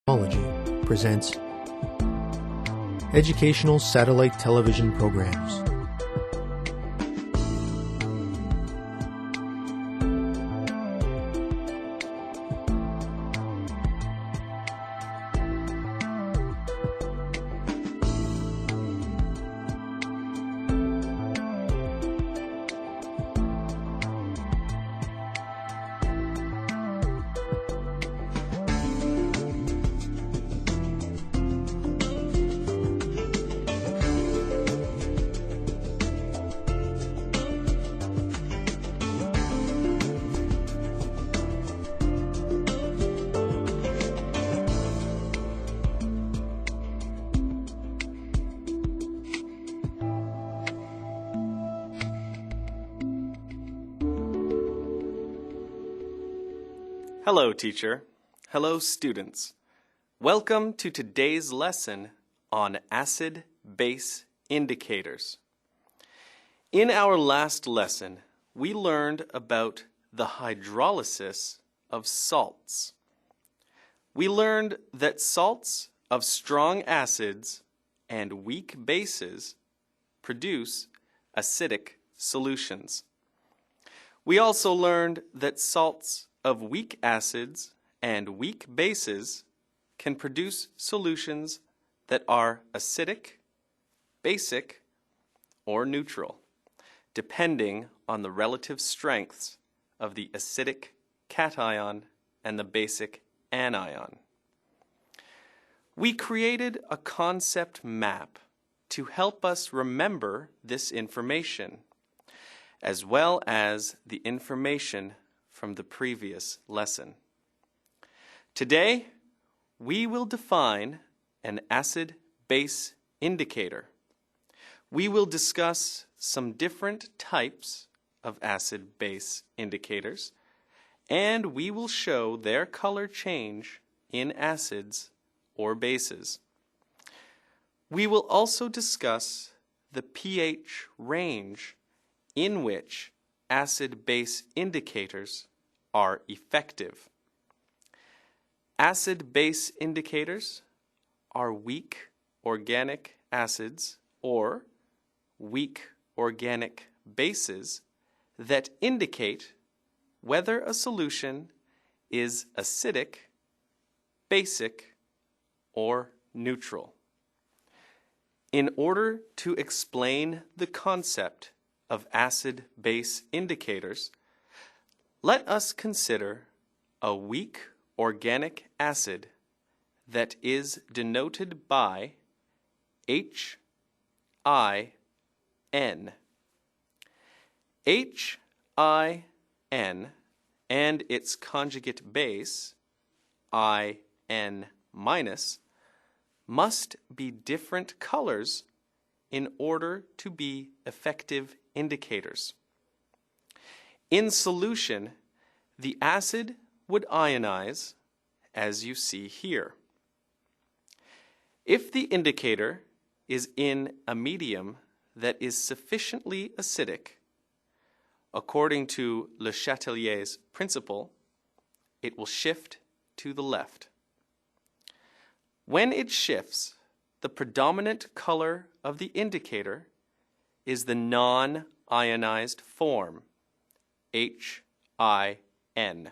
Technology presents educational satellite television programs. Hello, teacher. Hello, students. Welcome to today's lesson on acid-base indicators. In our last lesson, we learned about the hydrolysis of salts. We learned that salts of strong acids and weak bases produce acidic solutions. We also learned that salts of weak acids and weak bases can produce solutions that are acidic, basic, or neutral, depending on the relative strengths of the acidic cation and the basic anion. We created a concept map to help us remember this information, as well as the information from the previous lesson. Today, we will define an acid-base indicator. We will discuss some different types of acid-base indicators, and we will show their color change in acids or bases. We will also discuss the pH range in which acid-base indicators are effective. Acid-base indicators are weak organic acids or weak organic bases that indicate whether a solution is acidic, basic, or neutral. In order to explain the concept of acid-base indicators, let us consider a weak organic acid that is denoted by HIN. HIN and its conjugate base, IN-, must be different colors in order to be effective indicators. In solution, the acid would ionize, as you see here. If the indicator is in a medium that is sufficiently acidic, according to Le Chatelier's principle, it will shift to the left. When it shifts, the predominant color of the indicator is the non-ionized form, HIN.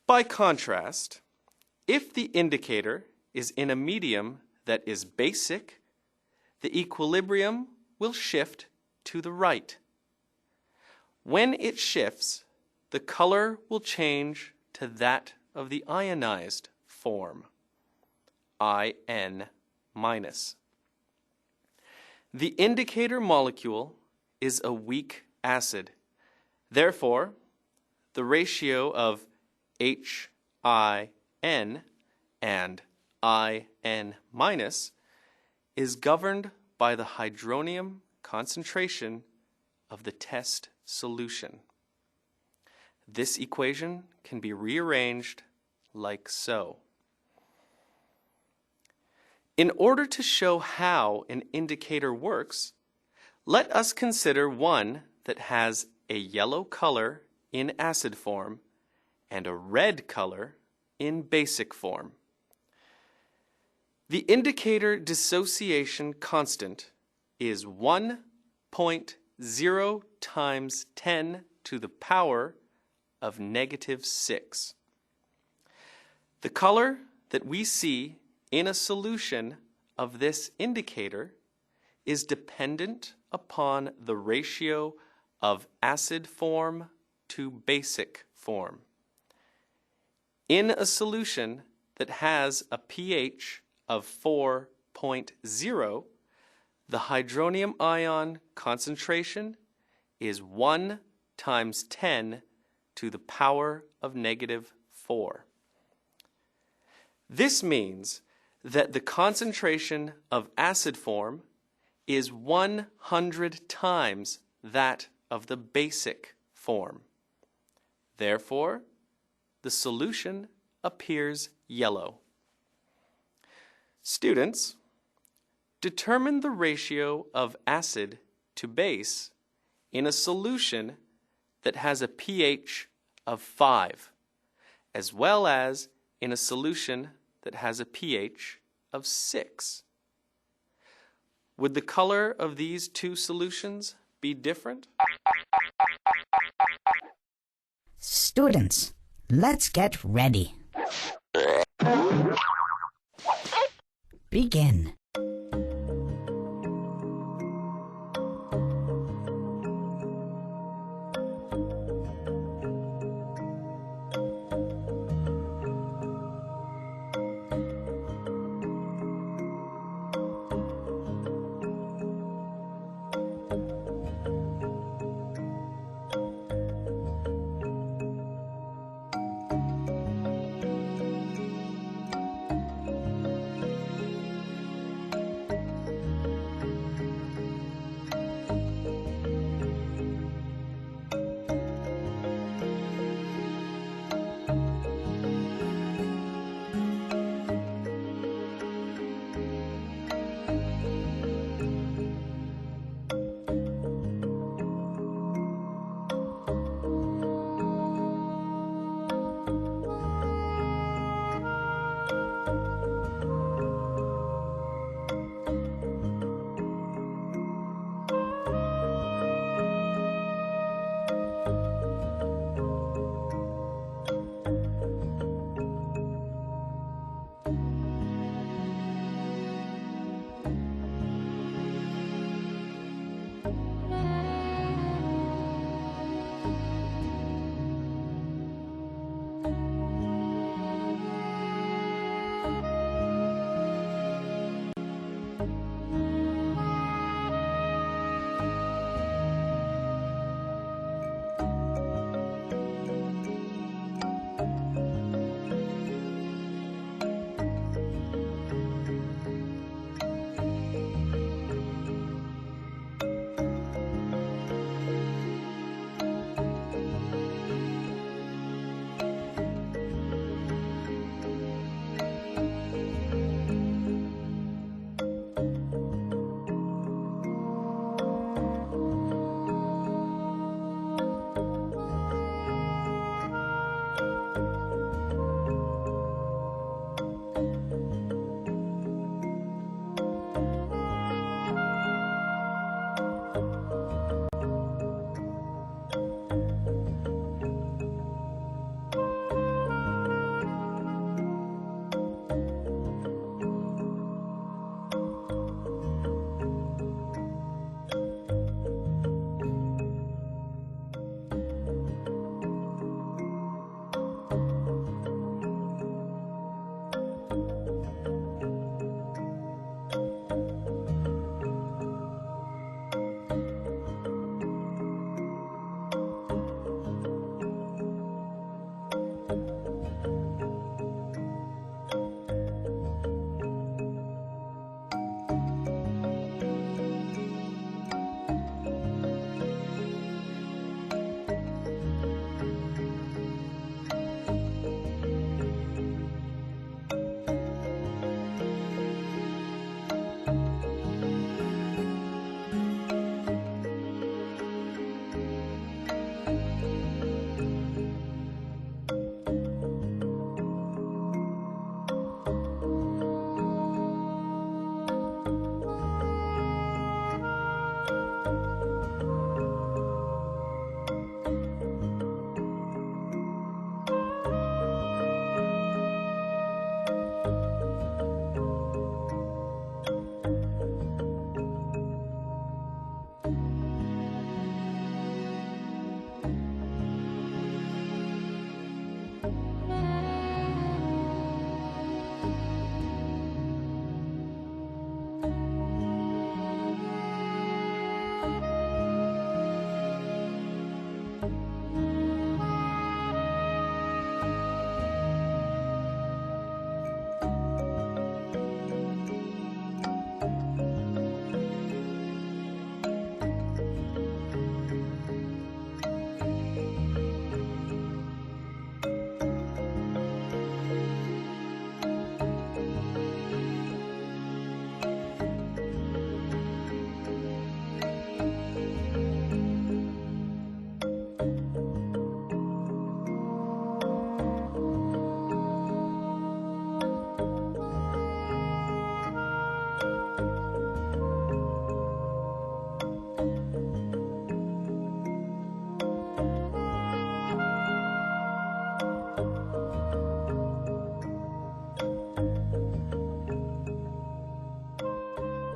By contrast, if the indicator is in a medium that is basic, the equilibrium will shift to the right. When it shifts, the color will change to that of the ionized form, IN-. The indicator molecule is a weak acid. Therefore, the ratio of HIN and IN- is governed by the hydronium concentration of the test solution. This equation can be rearranged like so. In order to show how an indicator works, let us consider one that has a yellow color in acid form and a red color in basic form. The indicator dissociation constant is 1.0 times 10 to the power of -6. The color that we see in a solution of this indicator is dependent upon the ratio of acid form to basic form. In a solution that has a pH of 4.0, the hydronium ion concentration is 1 times 10 to the power of -4. This means that the concentration of acid form is 100 times that of the basic form. Therefore, the solution appears yellow. Students, determine the ratio of acid to base in a solution that has a pH of 5, as well as in a solution that has a pH of 6. Would the color of these two solutions be different? Students, let's get ready. Begin.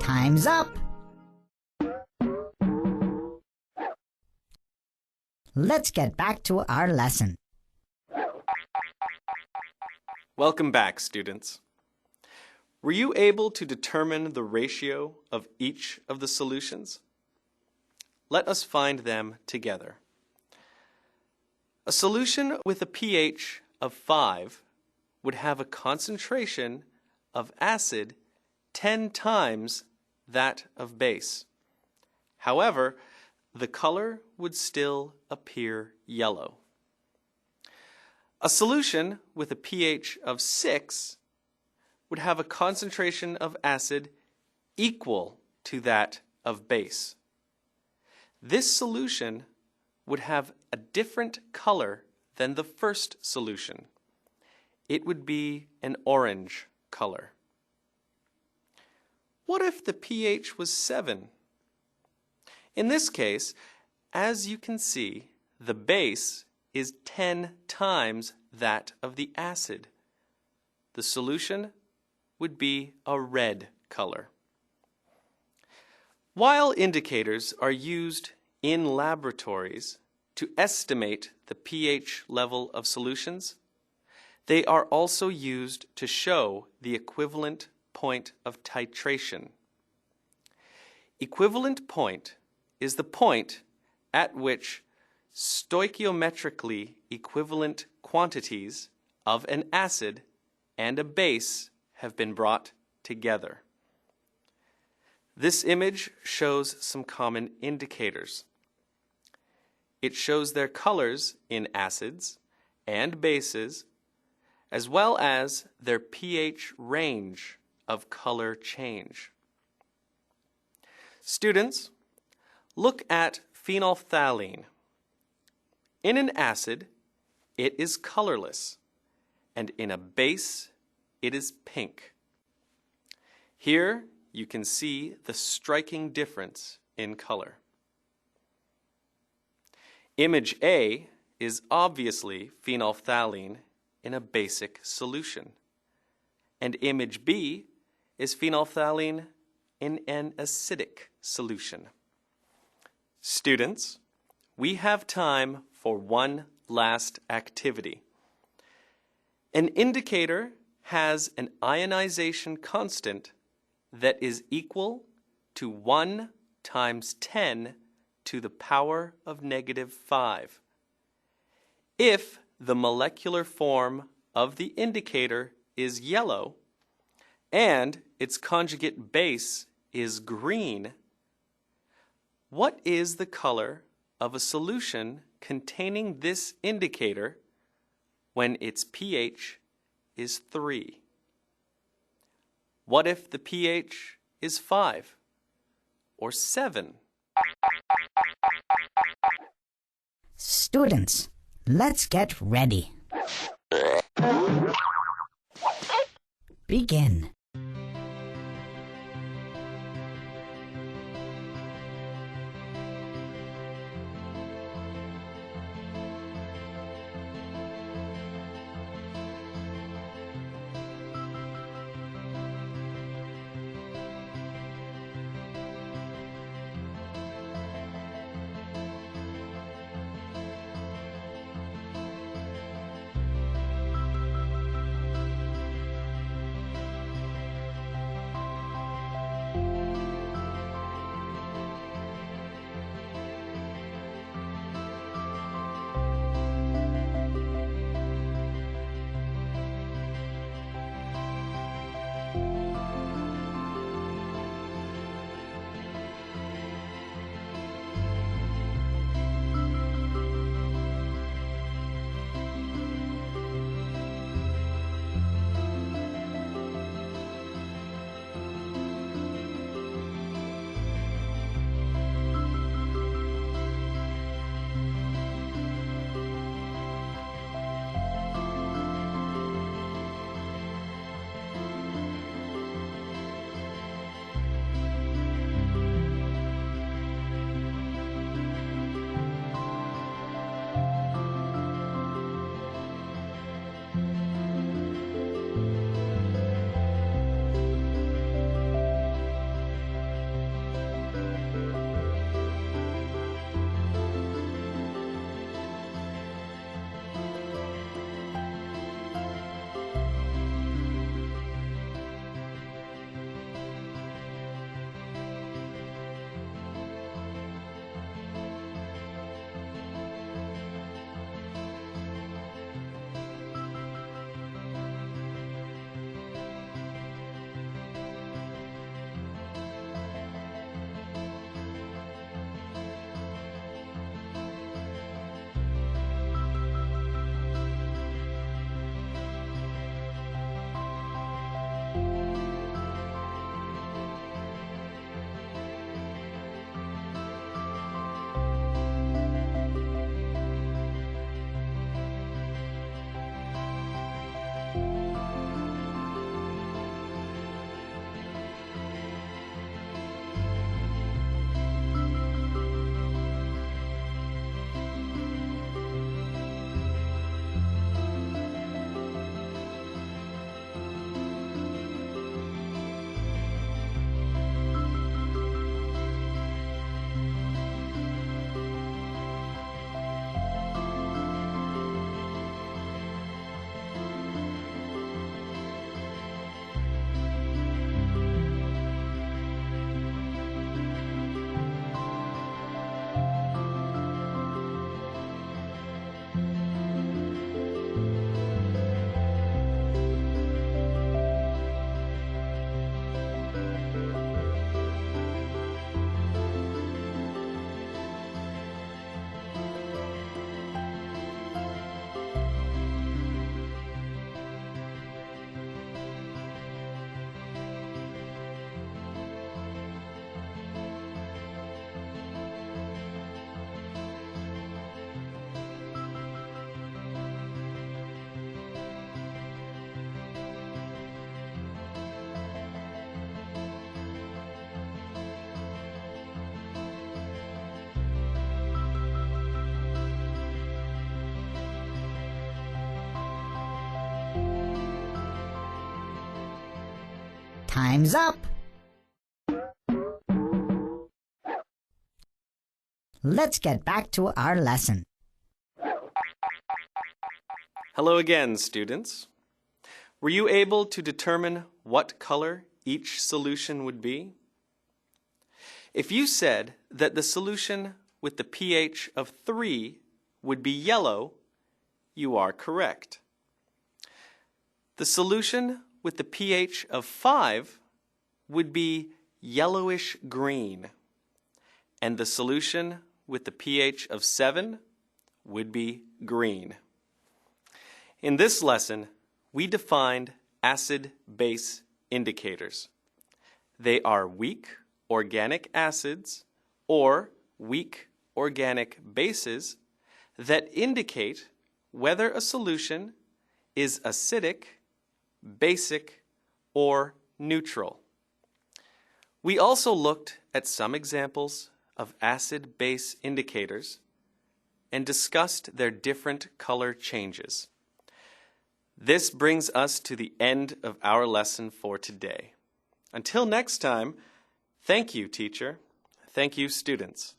Time's up. Let's get back to our lesson. Welcome back, students. Were you able to determine the ratio of each of the solutions? Let us find them together. A solution with a pH of 5 would have a concentration of acid 10 times that of base. However, the color would still appear yellow. A solution with a pH of 6 would have a concentration of acid equal to that of base. This solution would have a different color than the first solution. It would be an orange color. What if the pH was 7? In this case, as you can see, the base is 10 times that of the acid. The solution would be a red color. While indicators are used in laboratories to estimate the pH level of solutions, they are also used to show the equivalent point of titration. Equivalent point is the point at which stoichiometrically equivalent quantities of an acid and a base have been brought together. This image shows some common indicators. It shows their colors in acids and bases, as well as their pH range of color change. Students, look at phenolphthalein. In an acid, it is colorless, and in a base, it is pink. Here, you can see the striking difference in color. Image A is obviously phenolphthalein in a basic solution, and image B is phenolphthalein in an acidic solution. Students, we have time for one last activity. An indicator has an ionization constant that is equal to 1 times 10 to the power of negative 5. If the molecular form of the indicator is yellow and its conjugate base is green, what is the color of a solution containing this indicator when its pH is 3? What if the pH is 5 or 7? Students, let's get ready. Begin. Time's up. Let's get back to our lesson. Hello again, students. Were you able to determine what color each solution would be? If you said that the solution with the pH of 3 would be yellow, you are correct. The solution with the pH of 5 would be yellowish green, and the solution with the pH of 7 would be green. In this lesson, we defined acid-base indicators. They are weak organic acids or weak organic bases that indicate whether a solution is acidic, basic, or neutral. We also looked at some examples of acid-base indicators and discussed their different color changes. This brings us to the end of our lesson for today. Until next time, thank you, teacher. Thank you, students.